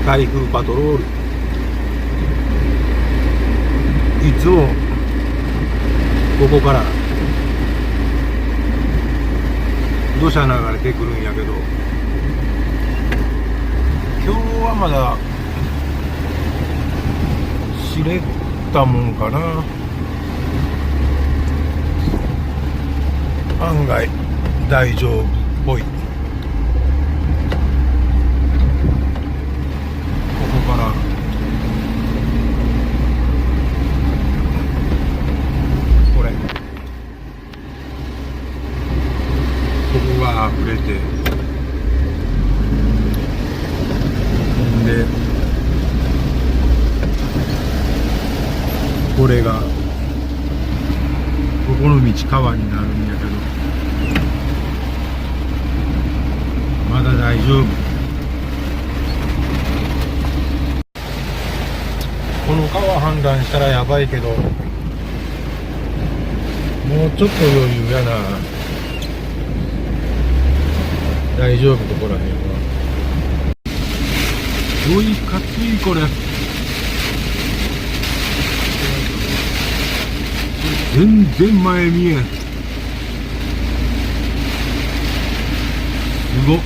台風パトロール、いつもここから土砂流れてくるんやけど、今日はまだ知れたもんかな。案外大丈夫っぽい。ここからこれ、ここが溢れて、でこれがここの道川になるんやけど、まだ大丈夫。この川氾濫したらやばいけど、もうちょっと余裕やな。大丈夫、ここら辺は。おいかついこれ。全然前見えん。すごっ。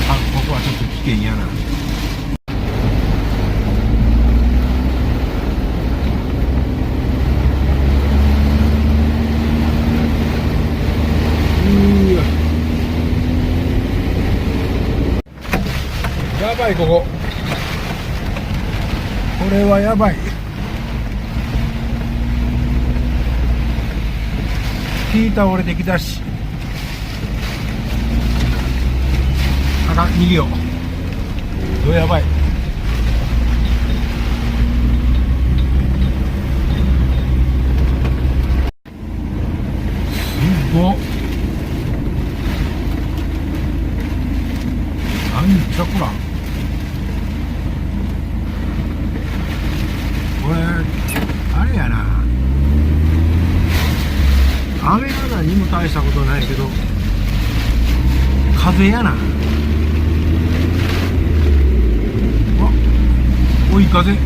あ、ここはちょっと危険やな。やばい、ここ。これはやばい。木倒れてきたし。あかん、逃げよう。やばい。すごっ。なんじゃこら。これあれやな、雨が何も大したことないけど風やな。わ、追い風。ほ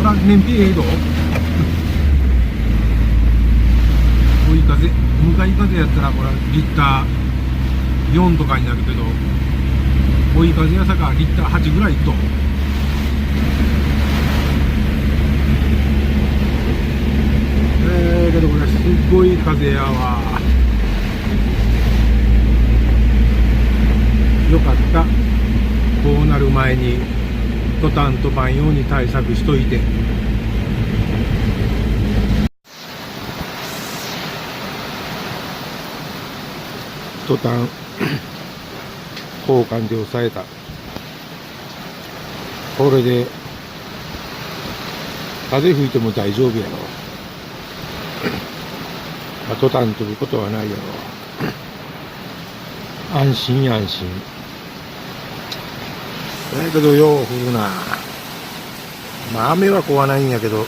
ら燃費ええど。追い風、向かい風やったらこれリッター4とかになるけど、追い風やさかリッター8ぐらいと。けどこれすっごい風やわ。よかった、こうなる前にトタンとばんように対策しといて。トタン交換で抑えた。これで風吹いても大丈夫やろ。トタン飛ぶことはないやろ。安心安心。だけどよう降るな。まあ雨は怖ないんやけど、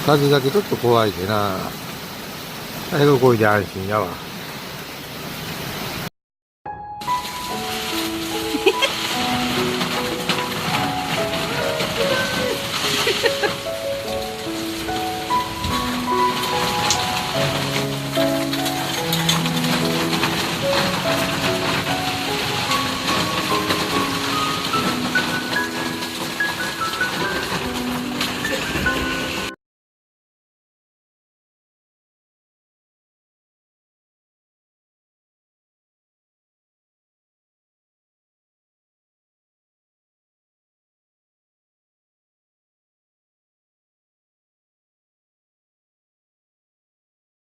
風だけちょっと怖いでな。だけどこれで安心やわ。